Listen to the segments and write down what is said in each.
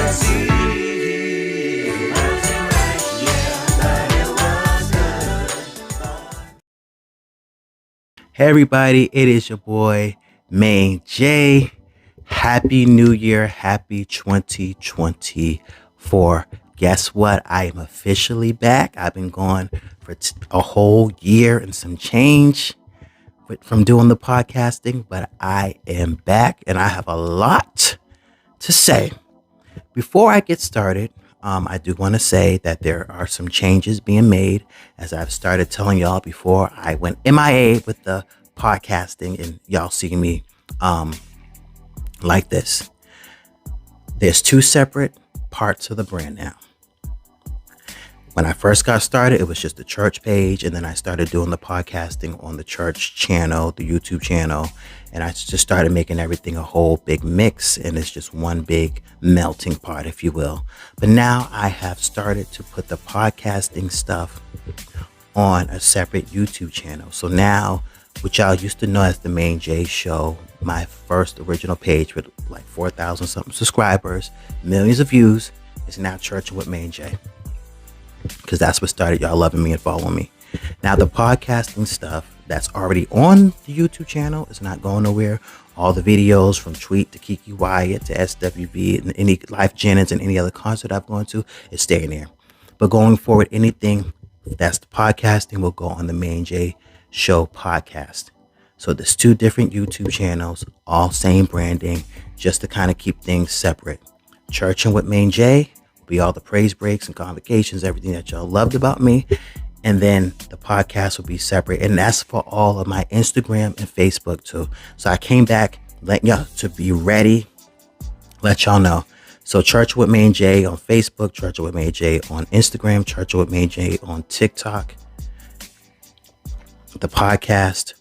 Hey everybody, it is your boy Maine J. Happy New Year, happy 2024. Guess what? I am officially back. I've been gone for a whole year and some change from doing the podcasting, but I am back and I have a lot to say. Before I get started, I do want to say that there are some changes being made, as I've started telling y'all before I went MIA with the podcasting and y'all see me like this. There's two separate parts of the brand now. When I first got started, it was just the church page, and then I started doing the podcasting on the church channel, the YouTube channel, and I just started making everything a whole big mix, and it's just one big melting pot, if you will. But now I have started to put the podcasting stuff on a separate YouTube channel. So now, what y'all used to know as the Maine J Show, my first original page with like 4,000 something subscribers, millions of views, is now Churching with Maine J. Because that's what started y'all loving me and following me. Now the podcasting stuff that's already on the YouTube channel is not going nowhere. All the videos from Tweet to Kiki Wyatt to SWB and any Life Jennings and any other concert I've gone to is staying there. But going forward, anything that's the podcasting will go on the Maine J Show podcast. So there's two different YouTube channels, all same branding, just to kind of keep things separate. Churching with Maine J be all the praise breaks and convocations, everything that y'all loved about me. And then the podcast will be separate. And that's for all of my Instagram and Facebook too. So I came back letting y'all to be ready, let y'all know. So Church with Maine J on Facebook, Church with Maine J on Instagram, Church with Maine J on TikTok. The podcast,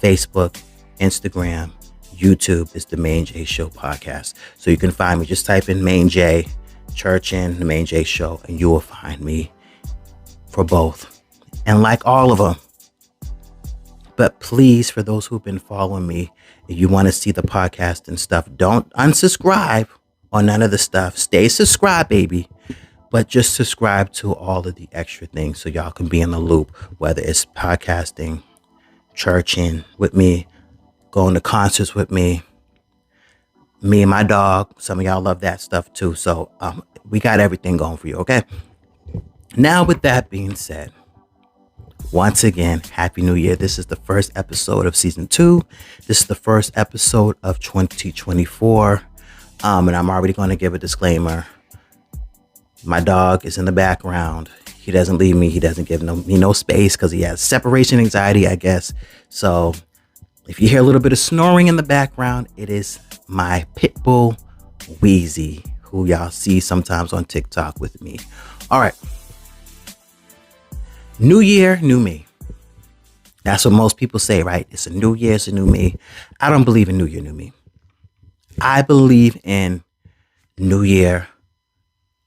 Facebook, Instagram, YouTube is the Maine J Show podcast. So you can find me, just type in Maine J, Church in the Maine J Show, and you will find me for both. And like all of them, but please, for those who've been following me, if you want to see the podcast and stuff, don't unsubscribe on none of the stuff. Stay subscribed, baby, but just subscribe to all of the extra things so y'all can be in the loop, whether it's podcasting, churching with me, going to concerts with me and my dog. Some of y'all love that stuff too. So we got everything going for you, okay? Now, with that being said, once again, Happy New Year. This is the first episode of season 2. This is the first episode of 2024. And I'm already going to give a disclaimer. My dog is in the background. He doesn't leave me. He doesn't give me no space because he has separation anxiety, I guess. So if you hear a little bit of snoring in the background, it is my pit bull, Wheezy, who y'all see sometimes on TikTok with me. All right. New year, new me. That's what most people say, right? It's a new year, it's a new me. I don't believe in new year, new me. I believe in new year,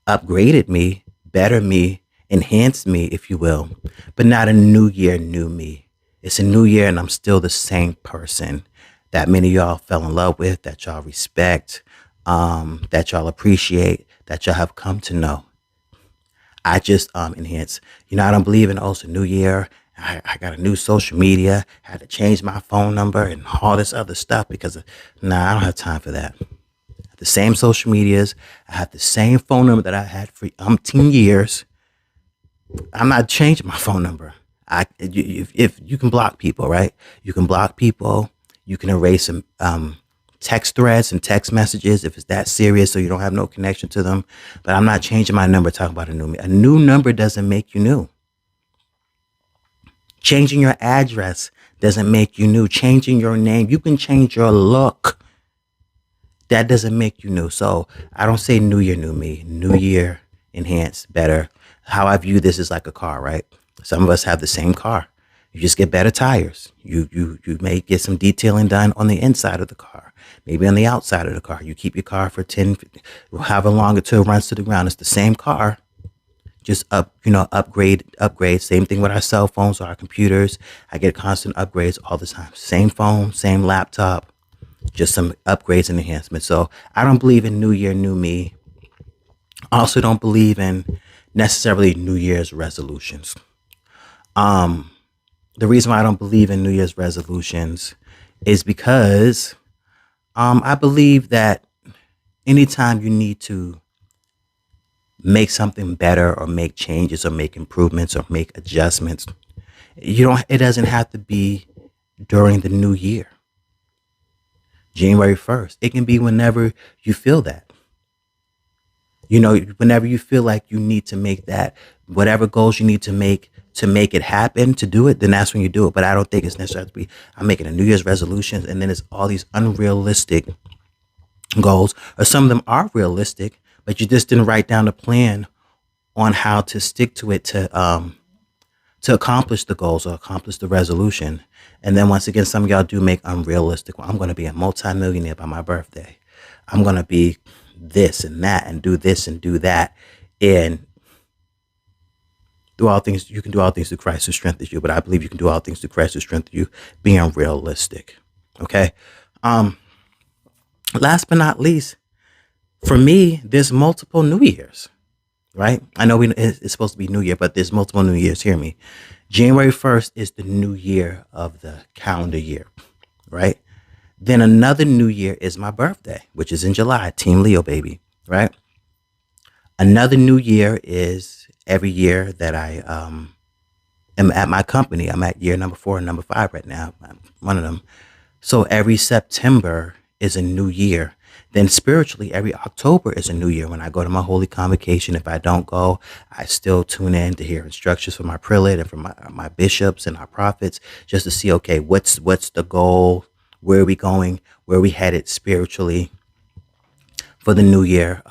upgraded me, better me, enhanced me, if you will, but not a new year, new me. It's a new year and I'm still the same person that many of y'all fell in love with, that y'all respect, that y'all appreciate, that y'all have come to know. I just enhance. You know, I don't believe in it's a new year. I got a new social media. I had to change my phone number and all this other stuff because I don't have time for that. The same social medias. I have the same phone number that I had for umpteen years. I'm not changing my phone number. If you can block people, right? You can block people. You can erase some text threads and text messages if it's that serious, so you don't have no connection to them. But I'm not changing my number. Talking about a new number doesn't make you new. Changing your address doesn't make you new. Changing your name, you can change your look. That doesn't make you new. So I don't say new year, new me. New year, enhanced, better. How I view this is like a car, right? Some of us have the same car. You just get better tires. You may get some detailing done on the inside of the car, maybe on the outside of the car. You keep your car for 10, however long until it runs to the ground. It's the same car, just upgrade. Same thing with our cell phones or our computers. I get constant upgrades all the time. Same phone, same laptop, just some upgrades and enhancements. So I don't believe in new year, new me. I also don't believe in necessarily New Year's resolutions. Um, the reason why I don't believe in New Year's resolutions is because I believe that anytime you need to make something better or make changes or make improvements or make adjustments, you don't it doesn't have to be during the new year, January 1st. It can be whenever you feel that. Whenever you feel like you need to make that, whatever goals you need to make it happen, to do it, then that's when you do it. But I don't think it's necessary to be, I'm making a New Year's resolution and then it's all these unrealistic goals, or some of them are realistic, but you just didn't write down a plan on how to stick to it to accomplish the goals or accomplish the resolution. And then once again, some of y'all do make unrealistic. Well, I'm going to be a multimillionaire by my birthday. I'm going to be this and that and do this and do that. And do all things, you can do all things through Christ who strengthens you. But I believe you can do all things through Christ who strengthens you, being realistic. Okay. Um, Last but not least, for me, there's multiple New Years, right? I know it's supposed to be New Year, but there's multiple New Years. Hear me. January 1st is the new year of the calendar year, right? Then another new year is my birthday, which is in July, Team Leo, baby, right? Another new year is every year that I am at my company. I'm at year number 4 and number 5 right now. I'm one of them. So every September is a new year. Then spiritually, every October is a new year. When I go to my holy convocation, if I don't go, I still tune in to hear instructions from my prelate and from my bishops and our prophets, just to see, okay, what's the goal? Where are we going? Where are we headed spiritually for the new year?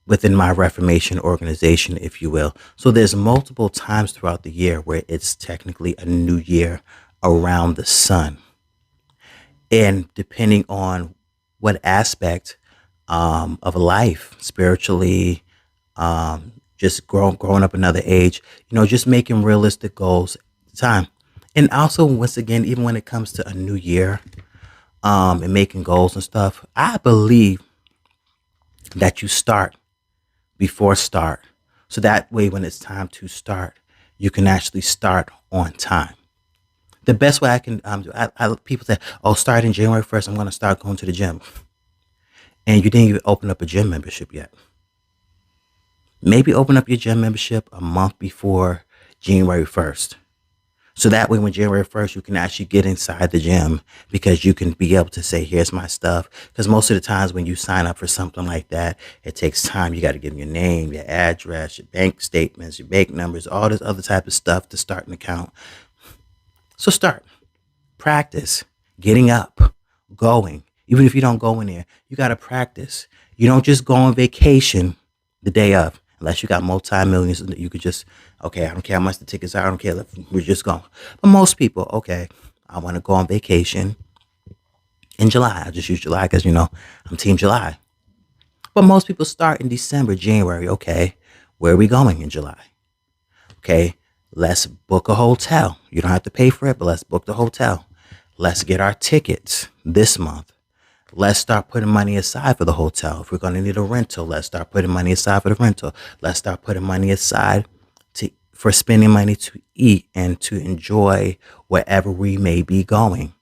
Within my Reformation organization, if you will. So there's multiple times throughout the year where it's technically a new year around the sun. And depending on what aspect of life, spiritually, just growing up another age, just making realistic goals at the time. And also, once again, even when it comes to a new year, and making goals and stuff, I believe that you start before start. So that way, when it's time to start, you can actually start on time. The best way I can do, people say, oh, starting January 1st, I'm going to start going to the gym. And you didn't even open up a gym membership yet. Maybe open up your gym membership a month before January 1st. So that way, when January 1st, you can actually get inside the gym, because you can be able to say, here's my stuff. Because most of the times when you sign up for something like that, it takes time. You got to give them your name, your address, your bank statements, your bank numbers, all this other type of stuff to start an account. So start, practice getting up, going. Even if you don't go in there, you got to practice. You don't just go on vacation the day of, unless you got multi-millions and you could just, okay, I don't care how much the tickets are. I don't care. We're just going. But most people, okay, I want to go on vacation in July. I just use July because, I'm Team July. But most people start in December, January. Okay, where are we going in July? Okay, let's book a hotel. You don't have to pay for it, but let's book the hotel. Let's get our tickets this month. Let's start putting money aside for the hotel. If we're going to need a rental, let's start putting money aside for the rental. Let's start putting money aside for spending money to eat and to enjoy wherever we may be going.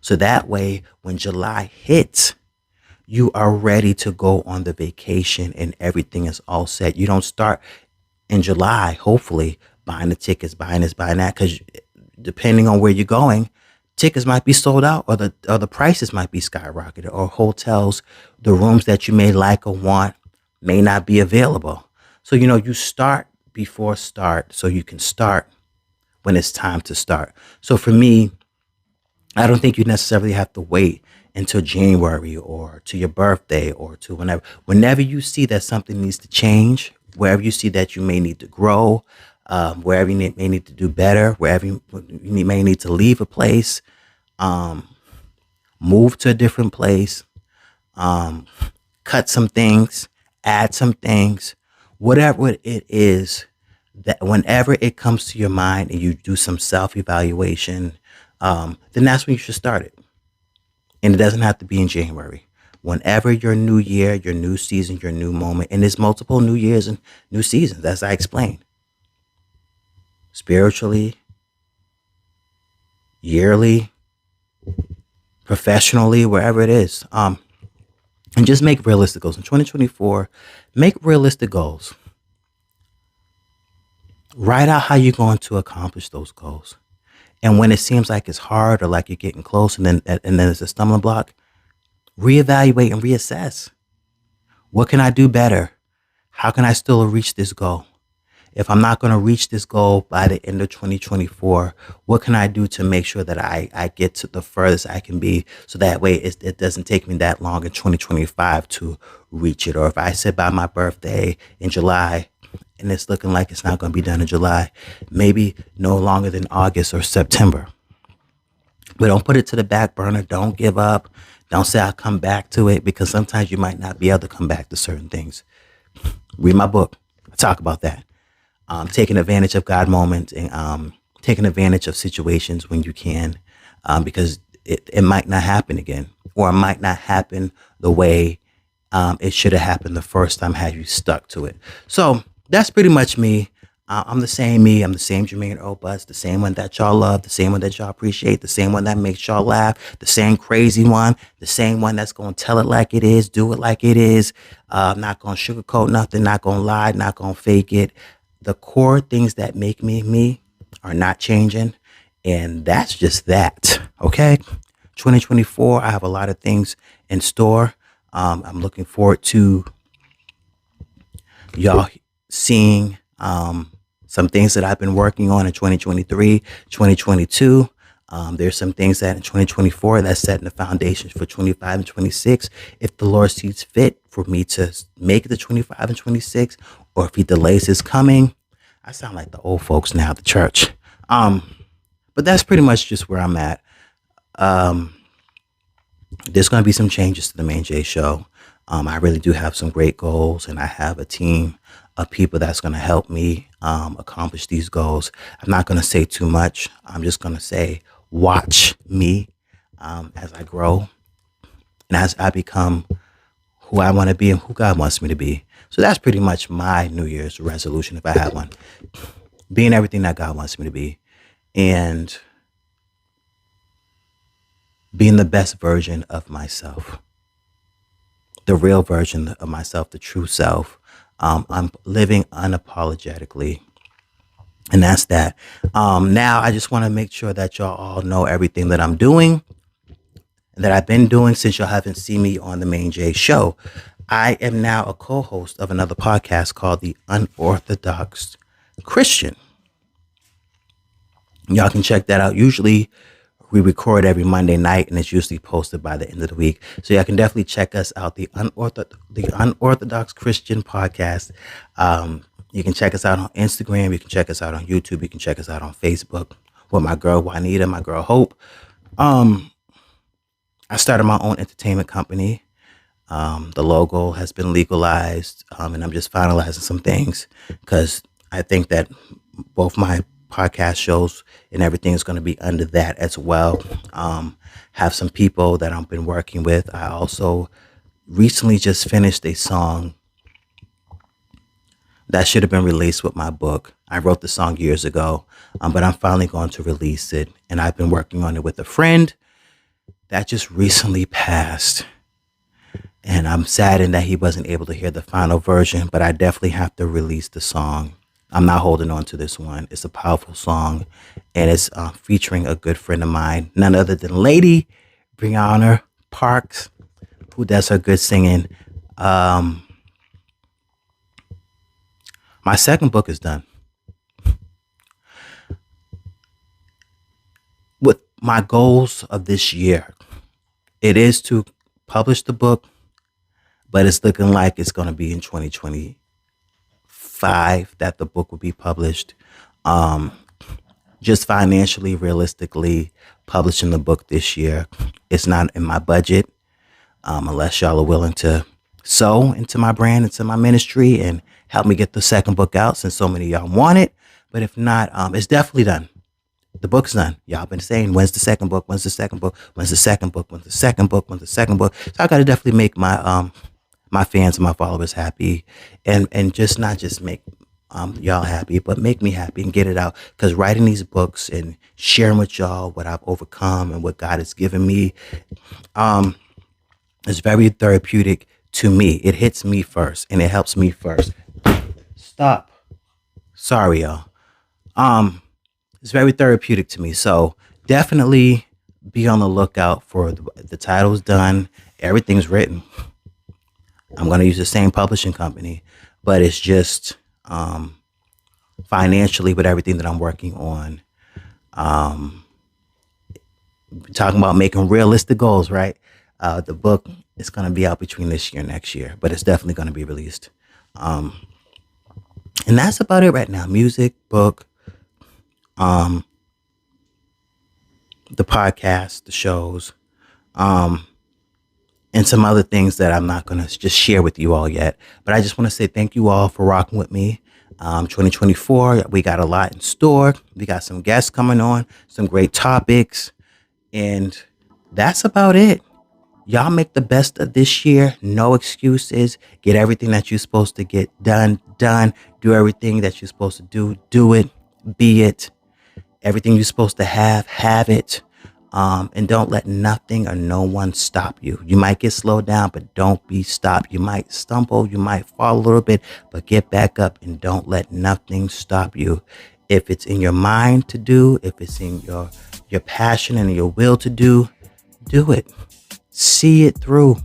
So that way, when July hits, you are ready to go on the vacation and everything is all set. You don't start in July, hopefully, buying the tickets, buying this, buying that, because depending on where you're going, tickets might be sold out, or the prices might be skyrocketed, or hotels, the rooms that you may like or want may not be available. So, you start before start, so you can start when it's time to start. So for me, I don't think you necessarily have to wait until January or to your birthday or to whenever you see that something needs to change, wherever you see that you may need to grow, wherever you may need to do better, wherever you may need to leave a place, move to a different place, cut some things, add some things, whatever it is, that whenever it comes to your mind and you do some self-evaluation, then that's when you should start it. And it doesn't have to be in January. Whenever your new year, your new season, your new moment, and there's multiple new years and new seasons, as I explained, spiritually, yearly, professionally, wherever it is. And just make realistic goals. In 2024, make realistic goals. Write out how you're going to accomplish those goals. And when it seems like it's hard or like you're getting close and then it's a stumbling block, reevaluate and reassess. What can I do better? How can I still reach this goal? If I'm not going to reach this goal by the end of 2024, what can I do to make sure that I get to the furthest I can be so that way it doesn't take me that long in 2025 to reach it? Or if I set by my birthday in July and it's looking like it's not going to be done in July, maybe no longer than August or September. But don't put it to the back burner. Don't give up. Don't say I'll come back to it, because sometimes you might not be able to come back to certain things. Read my book. I talk about that. Taking advantage of God moments and taking advantage of situations when you can, because it might not happen again, or it might not happen the way it should have happened the first time had you stuck to it. So that's pretty much me. I'm the same me. I'm the same Jermaine Earl Butts, the same one that y'all love, the same one that y'all appreciate, the same one that makes y'all laugh, the same crazy one, the same one that's going to tell it like it is, do it like it is, not going to sugarcoat nothing, not going to lie, not going to fake it. The core things that make me me are not changing. And that's just that. Okay. 2024, I have a lot of things in store. I'm looking forward to y'all seeing some things that I've been working on in 2023, 2022. There's some things that in 2024 that's setting the foundation for 25 and 26. If the Lord sees fit for me to make it to 25 and 26, or if he delays his coming. I sound like the old folks now, the church. But that's pretty much just where I'm at. There's going to be some changes to the Maine J show. I really do have some great goals, and I have a team of people that's going to help me accomplish these goals. I'm not going to say too much. I'm just going to say, watch me as I grow and as I become who I want to be and who God wants me to be. So that's pretty much my New Year's resolution, if I have one. Being everything that God wants me to be, and being the best version of myself, the real version of myself, the true self. I'm living unapologetically. And that's that. Now I just want to make sure that y'all all know everything that I'm doing, that I've been doing since y'all haven't seen me on the Main J show. I am now a co-host of another podcast called The Unorthodox Christian. Y'all can check that out. Usually we record every Monday night, and it's usually posted by the end of the week. So y'all can definitely check us out, the Unorthodox Christian podcast. You can check us out on Instagram. You can check us out on YouTube. You can check us out on Facebook with my girl Juanita, my girl Hope. I started my own entertainment company. The logo has been legalized, and I'm just finalizing some things because I think that both my podcast shows and everything is going to be under that as well. Have some people that I've been working with. I also recently just finished a song that should have been released with my book. I wrote the song years ago, but I'm finally going to release it. And I've been working on it with a friend that just recently passed. And I'm saddened that he wasn't able to hear the final version, but I definitely have to release the song. I'm not holding on to this one. It's a powerful song, and it's featuring a good friend of mine, none other than Lady Brianna Parks, who does her good singing. My second book is done. With my goals of this year, it is to publish the book, but it's looking like it's going to be in 2025 that the book will be published. Just financially, realistically, publishing the book this year, it's not in my budget, unless y'all are willing to sow into my brand, into my ministry, and help me get the second book out since so many of y'all want it. But if not, it's definitely done. The book's done. Y'all been saying, when's the second book? When's the second book? When's the second book? When's the second book? When's the second book? So I got to definitely make my fans and my followers happy, and just not just make y'all happy, but make me happy and get it out. Because writing these books and sharing with y'all what I've overcome and what God has given me, is very therapeutic to me. It hits me first and it helps me first. Stop. Sorry, y'all. Um, it's very therapeutic to me. So definitely be on the lookout for the title's done. Everything's written. I'm going to use the same publishing company, but it's just financially with everything that I'm working on. Um, Talking about making realistic goals, right? The book is going to be out between this year and next year, but it's definitely going to be released. Um, and that's about it right now. Music, book, um, the podcast, the shows, um, and some other things that I'm not going to just share with you all yet. But I just want to say thank you all for rocking with me. 2024, we got a lot in store. We got some guests coming on, some great topics, and that's about it. Y'all make the best of this year. No excuses. Get everything that you're supposed to get done. Do everything that you're supposed to do. Do it. Be it. Everything you're supposed to have it. And don't let nothing or no one stop you. You might get slowed down, but don't be stopped. You might stumble. You might fall a little bit, but get back up and don't let nothing stop you. If it's in your mind to do, if it's in your passion and your will to do it. See it through.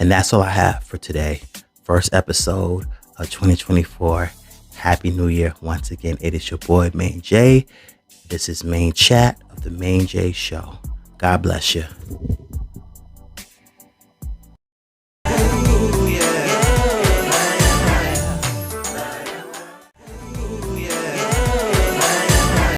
And that's all I have for today. First episode of 2024. Happy New Year. Once again, it is your boy, Maine J. This is Maine Chat of the Maine J Show. God bless you.